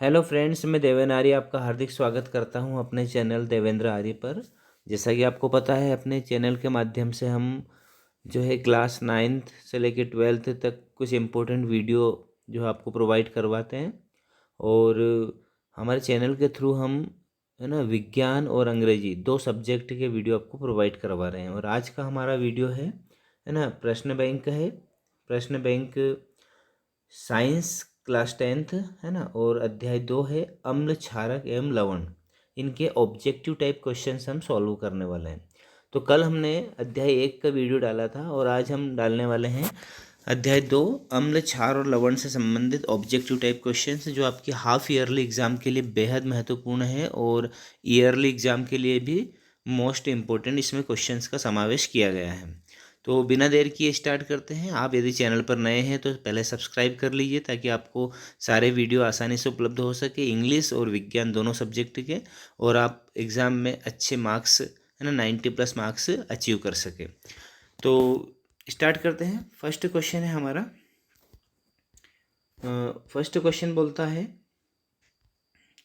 Hello friends, मैं देवेंद्र आर्य आपका हार्दिक स्वागत करता हूं अपने चैनल देवेंद्र आर्य पर। जैसा कि आपको पता है, अपने चैनल के माध्यम से हम जो है क्लास 9th से लेकर 12th तक कुछ इम्पोर्टेंट वीडियो जो है आपको प्रोवाइड करवाते हैं। और हमारे चैनल के थ्रू हम है ना विज्ञान और अंग्रेजी दो सब्जेक्ट के वीडियो आपको प्रोवाइड करवा रहे हैं। और आज का हमारा वीडियो है ना प्रश्न बैंक का है। प्रश्न बैंक साइंस क्लास 10th है ना। और अध्याय 2 है अम्ल क्षारक एवं लवण। इनके ऑब्जेक्टिव टाइप क्वेश्चंस हम सॉल्व करने वाले हैं। तो कल हमने अध्याय 1 का वीडियो डाला था और आज हम डालने वाले हैं अध्याय 2 अम्ल क्षार और लवण से संबंधित ऑब्जेक्टिव टाइप क्वेश्चंस, जो आपकी हाफ ईयरली एग्जाम के लिए बेहद महत्वपूर्ण है और ईयरली एग्जाम के लिए भी मोस्ट इम्पोर्टेंट इसमें क्वेश्चंस का समावेश किया गया है। तो बिना देर किए स्टार्ट करते हैं। आप यदि चैनल पर नए हैं तो पहले सब्सक्राइब कर लीजिए ताकि आपको सारे वीडियो आसानी से उपलब्ध हो सके, इंग्लिश और विज्ञान दोनों सब्जेक्ट के, और आप एग्ज़ाम में अच्छे मार्क्स है ना 90+ मार्क्स अचीव कर सके। तो स्टार्ट करते हैं। फर्स्ट क्वेश्चन है हमारा। फर्स्ट क्वेश्चन बोलता है,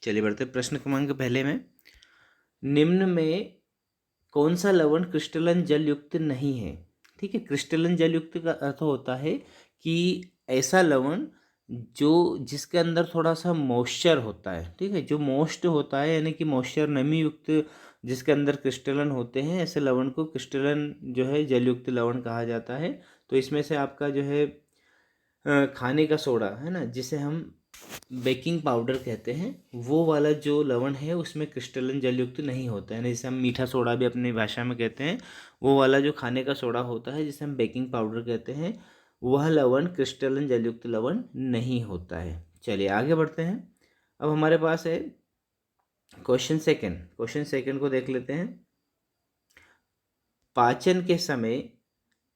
चलिए बढ़ते हैं प्रश्न क्रमांक पहले में। निम्न में कौन सा लवण क्रिस्टलन जल युक्त नहीं है? ठीक है, क्रिस्टलन जल युक्त का अर्थ होता है कि ऐसा लवण जो जिसके अंदर थोड़ा सा मॉइस्चर होता है। ठीक है, जो मोस्ट होता है यानी कि मॉइस्चर नमी युक्त जिसके अंदर क्रिस्टलन होते हैं, ऐसे लवण को क्रिस्टलन जो है जलयुक्त लवण कहा जाता है। तो इसमें से आपका जो है खाने का सोडा है ना, जिसे हम बेकिंग पाउडर कहते हैं, वो वाला जो लवण है उसमें क्रिस्टलन जलयुक्त नहीं होता है ना, जिसे हम मीठा सोडा भी अपनी भाषा में कहते हैं। वो वाला जो खाने का सोडा होता है जिसे हम बेकिंग पाउडर कहते हैं, वह लवण क्रिस्टलन जलयुक्त लवण नहीं होता है। चलिए आगे बढ़ते हैं। अब हमारे पास है क्वेश्चन सेकंड को देख लेते हैं। पाचन के समय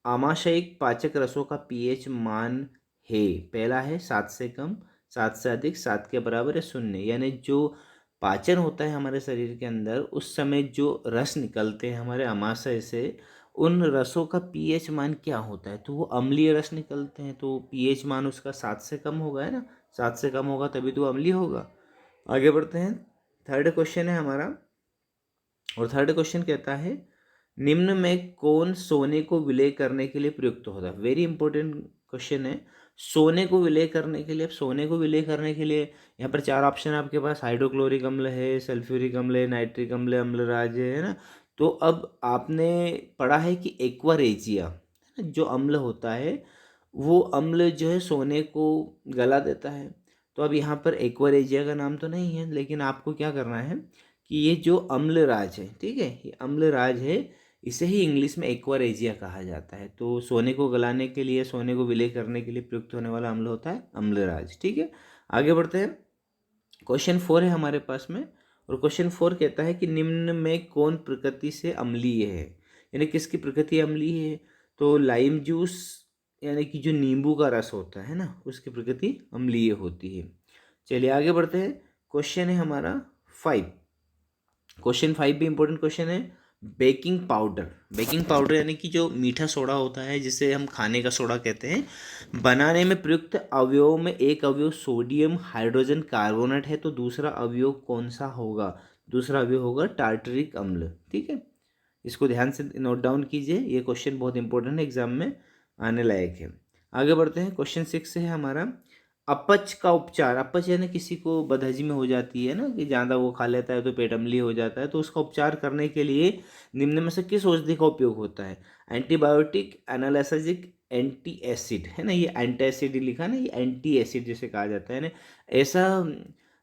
आमाशयिक पाचक रसों का पीएच मान है। पहला है 7 से कम, 7 से अधिक, 7 के बराबर या शून्य। यानी जो पाचन होता है हमारे शरीर के अंदर, उस समय जो रस निकलते हैं हमारे आमाशय से, उन रसों का पीएच मान क्या होता है? तो वो अम्लीय रस निकलते हैं, तो पीएच मान उसका 7 से कम होगा, है ना। 7 से कम होगा तभी तो अम्लीय होगा। आगे बढ़ते हैं। थर्ड क्वेश्चन है हमारा, और थर्ड क्वेश्चन कहता है निम्न में कौन सोने को विलय करने के लिए प्रयुक्त होता है? वेरी इंपॉर्टेंट क्वेश्चन है। सोने को विलय करने के लिए, अब सोने को विलय करने के लिए यहाँ पर 4 ऑप्शन है आपके पास। हाइड्रोक्लोरिक अम्ल है, सल्फ्यूरिक अम्ल है, नाइट्रिक अम्ल है, अम्लराज है ना। तो अब आपने पढ़ा है कि एक्वा रेजिया जो अम्ल होता है, वो अम्ल जो है सोने को गला देता है। तो अब यहाँ पर एक्वा रेजिया का नाम तो नहीं है, लेकिन आपको क्या करना है कि ये जो अम्लराज है, ठीक है, ये अम्लराज है, इसे ही इंग्लिश में एक्वारेजिया कहा जाता है। तो सोने को गलाने के लिए, सोने को विलय करने के लिए प्रयुक्त होने वाला अम्ल होता है अम्लराज। ठीक है, आगे बढ़ते हैं। क्वेश्चन 4 है हमारे पास में, और क्वेश्चन 4 कहता है कि निम्न में कौन प्रकृति से अम्लीय है, यानी किसकी प्रकृति अम्लीय है? तो लाइम जूस यानी कि जो नींबू का रस होता है ना, उसकी प्रकृति अम्लीय होती है। चलिए आगे बढ़ते हैं। क्वेश्चन है हमारा 5। क्वेश्चन 5 भी इंपॉर्टेंट क्वेश्चन है। बेकिंग पाउडर यानी कि जो मीठा सोडा होता है, जिसे हम खाने का सोडा कहते हैं, बनाने में प्रयुक्त अवयव में एक अवयव सोडियम हाइड्रोजन कार्बोनेट है, तो दूसरा अवयव कौन सा होगा? दूसरा अवयव होगा टार्टरिक अम्ल। ठीक है, इसको ध्यान से नोट डाउन कीजिए, ये क्वेश्चन बहुत इंपॉर्टेंट है, एग्जाम में आने लायक है। आगे बढ़ते हैं। क्वेश्चन 6 है हमारा, अपच का उपचार। अपच यानी किसी को बदहजमी हो जाती है ना, कि ज़्यादा वो खा लेता है तो पेट अम्लीय हो जाता है, तो उसका उपचार करने के लिए निम्न में से किस औषधि का उपयोग होता है? एंटीबायोटिक, एनालिसिक, एंटी एसिड, है ना। ये एंटी एसिड ही लिखा ना, ये एंटी एसिड जिसे कहा जाता है ना। ऐसा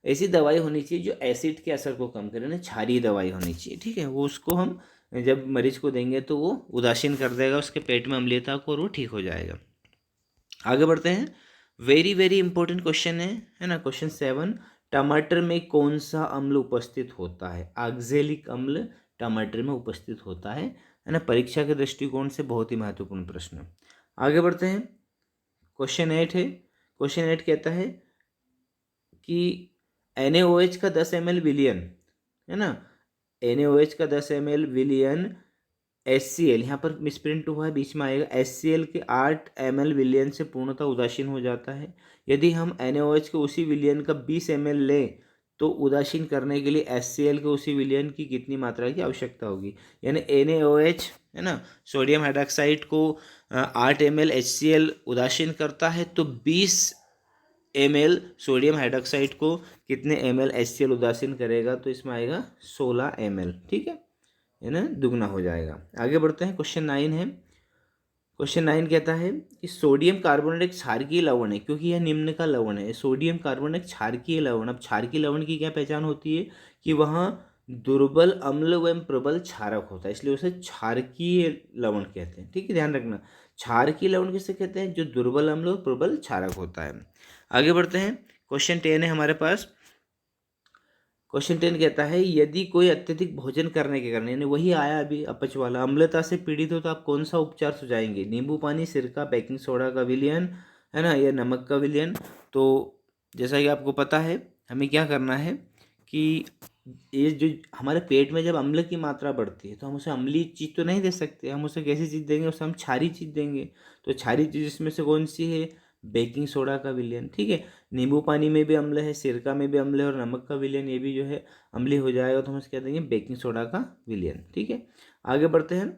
ऐसी दवाई होनी चाहिए जो एसिड के असर को कम करे ना, क्षारीय दवाई होनी चाहिए। ठीक है, वो उसको हम जब मरीज को देंगे तो वो उदासीन कर देगा उसके पेट में अम्लीयता को, और वो ठीक हो जाएगा। आगे बढ़ते हैं। वेरी वेरी इंपॉर्टेंट क्वेश्चन है ना। क्वेश्चन 7, टमाटर में कौन सा अम्ल उपस्थित होता है? ऑक्जेलिक अम्ल टमाटर में उपस्थित होता है ना। परीक्षा के दृष्टिकोण से बहुत ही महत्वपूर्ण प्रश्न। आगे बढ़ते हैं। क्वेश्चन 8 है। क्वेश्चन 8 कहता है कि NaOH का 10 ml विलियन, है ना, NaOH का 10 ml विलियन HCl, यहाँ पर मिसप्रिंट हुआ है, बीच में आएगा, HCl के 8 ml विलयन से पूर्णतः उदासीन हो जाता है। यदि हम NaOH के उसी विलयन का 20 ml लें तो उदासीन करने के लिए HCl के उसी विलयन की कितनी मात्रा की आवश्यकता होगी। यानी NaOH है ना, सोडियम हाइड्रोक्साइड को 8 ml HCl उदासीन करता है, तो 20 ml सोडियम हाइड्रोक्साइड को कितने ml HCl उदासीन करेगा, तो इसमें आएगा 16 ml। ठीक है ना, दुगना हो जाएगा। आगे बढ़ते हैं, क्वेश्चन 9 है। क्वेश्चन 9 कहता है कि सोडियम कार्बोनेट एक क्षारकीय लवण है, क्योंकि यह निम्न का लवण है। सोडियम कार्बोनेट क्षारकीय लवण। अब क्षारकीय लवण की क्या पहचान होती है कि वह दुर्बल अम्ल एवं प्रबल क्षारक होता है, इसलिए उसे क्षारकीय लवण कहते हैं। ठीक है, ध्यान रखना, क्षारकीय लवण किसे कहते हैं, जो दुर्बल अम्ल और प्रबल क्षारक होता है। आगे बढ़ते हैं, क्वेश्चन 10 है हमारे पास। क्वेश्चन 10 कहता है यदि कोई अत्यधिक भोजन करने के कारण, यानी वही आया अभी अपच वाला, अम्लता से पीड़ित हो तो आप कौन सा उपचार सुझाएंगे। नींबू पानी, सिरका, बेकिंग सोडा का विलयन, है ना, या नमक का विलयन। तो जैसा कि आपको पता है, हमें क्या करना है कि ये जो हमारे पेट में जब अम्ल की मात्रा बढ़ती है तो हम उसे अम्लीय चीज़ तो नहीं दे सकते, हम उसे कैसी चीज़ देंगे, उसे हम क्षारी चीज़ देंगे। तो क्षारी चीज़ इसमें से कौन सी है, बेकिंग सोडा का विलयन। ठीक है, नींबू पानी में भी अम्ल है, सिरका में भी अम्ल है, और नमक का विलयन ये भी जो है अम्लीय हो जाएगा, तो हम इसे कह देंगे बेकिंग सोडा का विलयन। ठीक है, आगे बढ़ते हैं,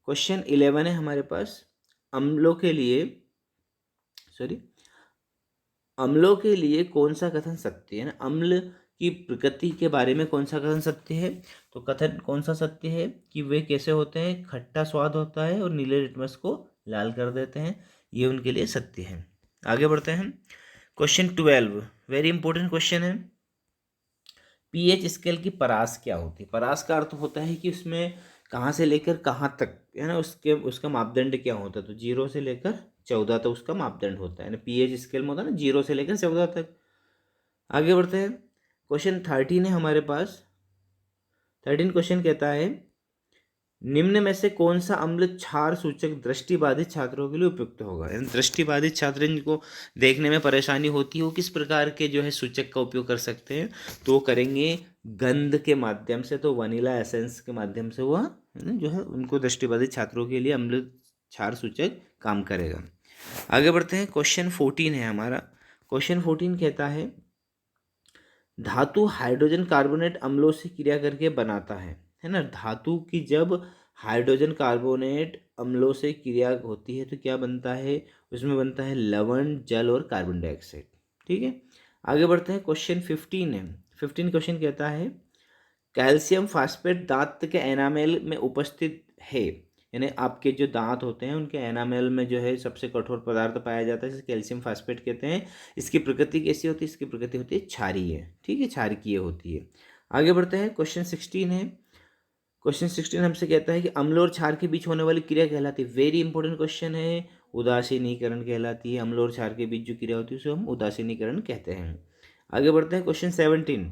क्वेश्चन 11 है हमारे पास। अम्लों के लिए अम्लों के लिए कौन सा कथन सत्य है ना, अम्ल की प्रकृति के बारे में कौन सा कथन सत्य है। तो कथन कौन सा सत्य है कि वे कैसे होते हैं, खट्टा स्वाद होता है और नीले लिटमस को लाल कर देते हैं, ये उनके लिए सत्य है। आगे बढ़ते हैं, क्वेश्चन 12 वेरी इंपॉर्टेंट क्वेश्चन है। पीएच स्केल की परास क्या होती है। परास का अर्थ होता है कि उसमें कहाँ से लेकर कहाँ तक, है ना, उसका मापदंड क्या होता है। तो 0 से लेकर 14 तक उसका मापदंड होता है ना, पीएच स्केल में होता है ना 0 से लेकर 14 तक। आगे बढ़ते हैं, क्वेश्चन 13 है हमारे पास। 13 क्वेश्चन कहता है निम्न में से कौन सा अम्ल क्षार सूचक दृष्टिबाधित छात्रों के लिए उपयुक्त होगा। यानी दृष्टिबाधित छात्र जिनको देखने में परेशानी होती है वो किस प्रकार के जो है सूचक का उपयोग कर सकते हैं, तो वो करेंगे गंध के माध्यम से। तो वनीला एसेंस के माध्यम से वह जो है उनको दृष्टिबाधित छात्रों के लिए अम्ल क्षार सूचक काम करेगा। आगे बढ़ते हैं, क्वेश्चन 14 है हमारा। क्वेश्चन 14 कहता है धातु हाइड्रोजन कार्बोनेट अम्लों से क्रिया करके बनाता है ना। धातु की जब हाइड्रोजन कार्बोनेट अम्लों से क्रिया होती है तो क्या बनता है, उसमें बनता है लवण, जल और कार्बन डाइऑक्साइड। ठीक है, आगे बढ़ते हैं, क्वेश्चन 15 है। 15 क्वेश्चन कहता है कैल्शियम फास्फेट दांत के एनामेल में उपस्थित है, यानी आपके जो दांत होते हैं उनके एनामेल में जो है सबसे कठोर पदार्थ पाया जाता है, जिसे कैल्शियम फास्फेट कहते हैं। इसकी प्रकृति कैसी होती है, इसकी प्रकृति होती है क्षारीय। ठीक है, क्षारकीय होती है। आगे बढ़ते हैं, क्वेश्चन 16 है। क्वेश्चन 16 हमसे कहता है कि अम्ल और क्षार के बीच होने वाली क्रिया कहलाती है, वेरी इंपॉर्टेंट क्वेश्चन है, उदासीनीकरण कहलाती है। अम्ल और क्षार के बीच जो क्रिया होती है उसे हम उदासीनीकरण कहते हैं। आगे बढ़ते हैं, क्वेश्चन 17।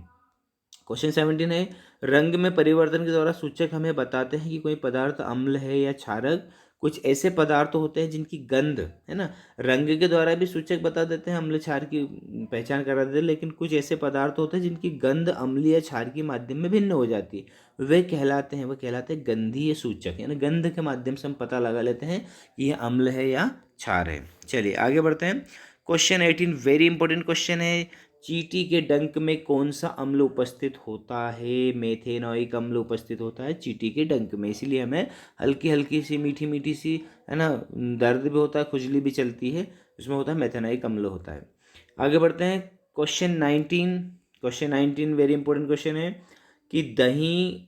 क्वेश्चन 17 है रंग में परिवर्तन के द्वारा सूचक हमें बताते हैं कि कोई पदार्थ अम्ल है या क्षारक। कुछ ऐसे पदार्थ होते हैं जिनकी गंध, है ना, रंग के द्वारा भी सूचक बता देते हैं, अम्ल क्षार की पहचान करा देते हैं, लेकिन कुछ ऐसे पदार्थ होते हैं जिनकी गंध अम्लीय या क्षार के माध्यम में भिन्न हो जाती है, वे कहलाते हैं गंधीय सूचक। यानी गंध के माध्यम से हम पता लगा लेते हैं कि यह अम्ल है या क्षार है। चलिए आगे बढ़ते हैं, क्वेश्चन 18 वेरी इंपॉर्टेंट क्वेश्चन है। चींटी के डंक में कौन सा अम्ल उपस्थित होता है। मेथेनॉइक अम्ल उपस्थित होता है चींटी के डंक में, इसीलिए हमें हल्की हल्की सी मीठी मीठी सी, है ना, दर्द भी होता है, खुजली भी चलती है, उसमें होता है मेथेनॉइक अम्ल होता है। आगे बढ़ते हैं, question 19। Question 19 very important question है कि दही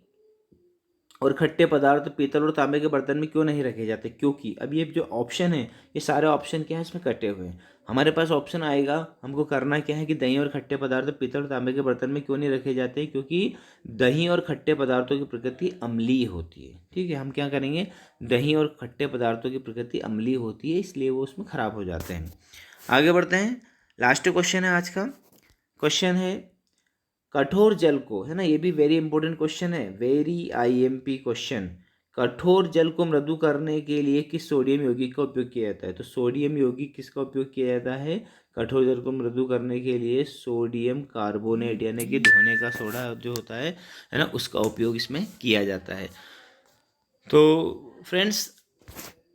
और खट्टे पदार्थ पीतल और तांबे के बर्तन में क्यों नहीं रखे जाते। क्योंकि अब ये जो ऑप्शन है, ये सारे ऑप्शन क्या है, इसमें कटे हुए हैं। हमारे पास ऑप्शन आएगा, हमको करना क्या है कि दही और खट्टे पदार्थ पीतल और तांबे के बर्तन में क्यों नहीं रखे जाते, क्योंकि दही और खट्टे पदार्थों की प्रकृति अम्लीय होती है। ठीक है, हम क्या करेंगे, दही और खट्टे पदार्थों की प्रकृति अम्लीय होती है, इसलिए वो उसमें खराब हो जाते हैं। आगे बढ़ते हैं, लास्ट क्वेश्चन है आज का। क्वेश्चन है कठोर जल को, है ना, ये भी वेरी इंपॉर्टेंट क्वेश्चन है, वेरी आईएमपी क्वेश्चन। कठोर जल को मृदु करने के लिए किस सोडियम यौगिक का उपयोग किया जाता है। तो सोडियम यौगिक किसका उपयोग किया जाता है, कठोर जल को मृदु करने के लिए सोडियम कार्बोनेट यानी कि धोने का सोडा जो होता है ना, उसका उपयोग इसमें किया जाता है। तो फ्रेंड्स,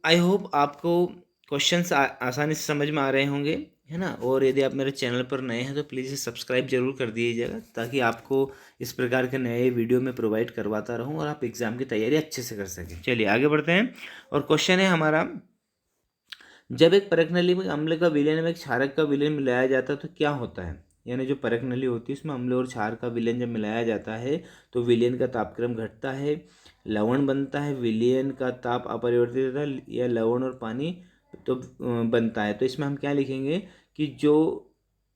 आई होप आपको क्वेश्चंस आसानी से समझ में आ रहे होंगे, है ना। और यदि आप मेरे चैनल पर नए हैं तो प्लीज़ इसे सब्सक्राइब जरूर कर दीजिएगा, ताकि आपको इस प्रकार के नए वीडियो में प्रोवाइड करवाता रहूं और आप एग्ज़ाम की तैयारी अच्छे से कर सकें। चलिए आगे बढ़ते हैं। और क्वेश्चन है हमारा, जब एक परख नली में अम्ल का विलयन में एक क्षारक का विलयन मिलाया जाता है तो क्या होता है। यानी जो परख नली होती है उसमें अम्ल और क्षार का विलयन जब मिलाया जाता है तो विलयन का तापक्रम घटता है, लवण बनता है, विलयन का ताप अपरिवर्तित रहता है, या लवण और पानी तो बनता है। तो इसमें हम क्या लिखेंगे कि जो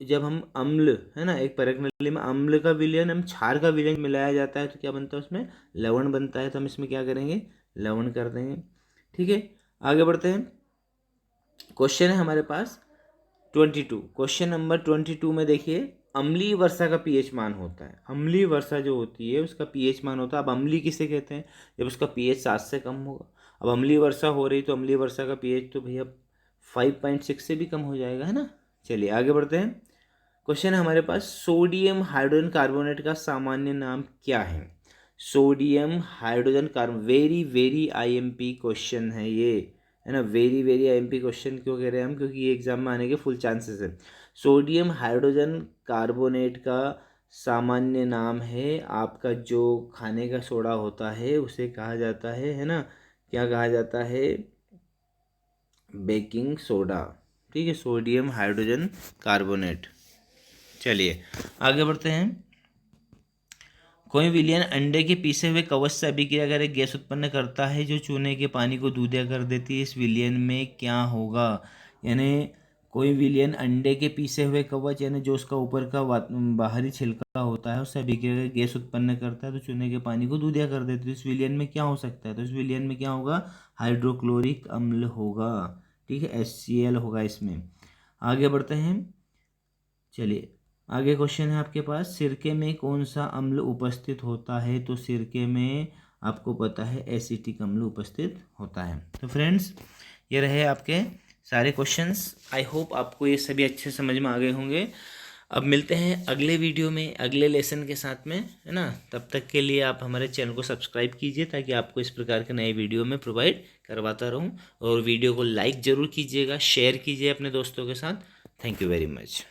जब हम अम्ल, है ना, एक परख नली में अम्ल का विलयन हम क्षार का विलयन मिलाया जाता है तो क्या बनता है, उसमें लवण बनता है। तो हम इसमें क्या करेंगे, लवण कर देंगे। ठीक है, आगे बढ़ते हैं। क्वेश्चन है हमारे पास 22। क्वेश्चन नंबर 22 में देखिए, अम्लीय वर्षा का पीएच मान होता है। अम्लीय वर्षा जो होती है उसका पीएच मान होता है। अब अम्लीय किसे कहते हैं, जब उसका पीएच 7 से कम होगा। अब अम्लीय वर्षा हो रही तो अम्लीय वर्षा का पीएच तो भैया 5.6 से भी कम हो जाएगा, है ना। चलिए आगे बढ़ते हैं। क्वेश्चन है हमारे पास, सोडियम हाइड्रोजन कार्बोनेट का सामान्य नाम क्या है। Sodium hydrogen carbon, very very IMP question है ये, है ना। वेरी वेरी आईएमपी क्वेश्चन क्यों कह रहे हैं हम, क्योंकि ये एग्जाम में आने के फुल चांसेस है। सोडियम हाइड्रोजन कार्बोनेट का सामान्य नाम है, आपका जो खाने का सोडा होता है उसे कहा जाता है ना, क्या कहा जाता है, बेकिंग सोडा। ठीक है, सोडियम हाइड्रोजन कार्बोनेट। चलिए आगे बढ़ते हैं। कोई विलयन अंडे के पीसे हुए कवच से अभिक्रिया कर एक गैस उत्पन्न करता है जो चूने के पानी को दूधिया कर देती है। इस विलयन में क्या होगा। यानी कोई विलयन अंडे के पीसे हुए कवच, यानी जो उसका ऊपर का बाहरी छिलका होता है, उससे अभिक्रिया कर गैस उत्पन्न करता है तो चूने के पानी को दूधिया कर देती है। तो इस विलयन में क्या हो सकता है, तो इस विलयन में क्या होगा, हाइड्रोक्लोरिक अम्ल होगा। ठीक है, HCl होगा इसमें। आगे बढ़ते हैं। चलिए आगे क्वेश्चन है आपके पास, सिरके में कौन सा अम्ल उपस्थित होता है। तो सिरके में आपको पता है एसिटिक अम्ल उपस्थित होता है। तो फ्रेंड्स, ये रहे आपके सारे क्वेश्चंस। आई होप आपको ये सभी अच्छे समझ में आ गए होंगे। अब मिलते हैं अगले वीडियो में अगले लेसन के साथ में, है ना। तब तक के लिए आप हमारे चैनल को सब्सक्राइब कीजिए, ताकि आपको इस प्रकार के नए वीडियो में प्रोवाइड करवाता रहूं। और वीडियो को लाइक ज़रूर कीजिएगा, शेयर कीजिए अपने दोस्तों के साथ। Thank you very much.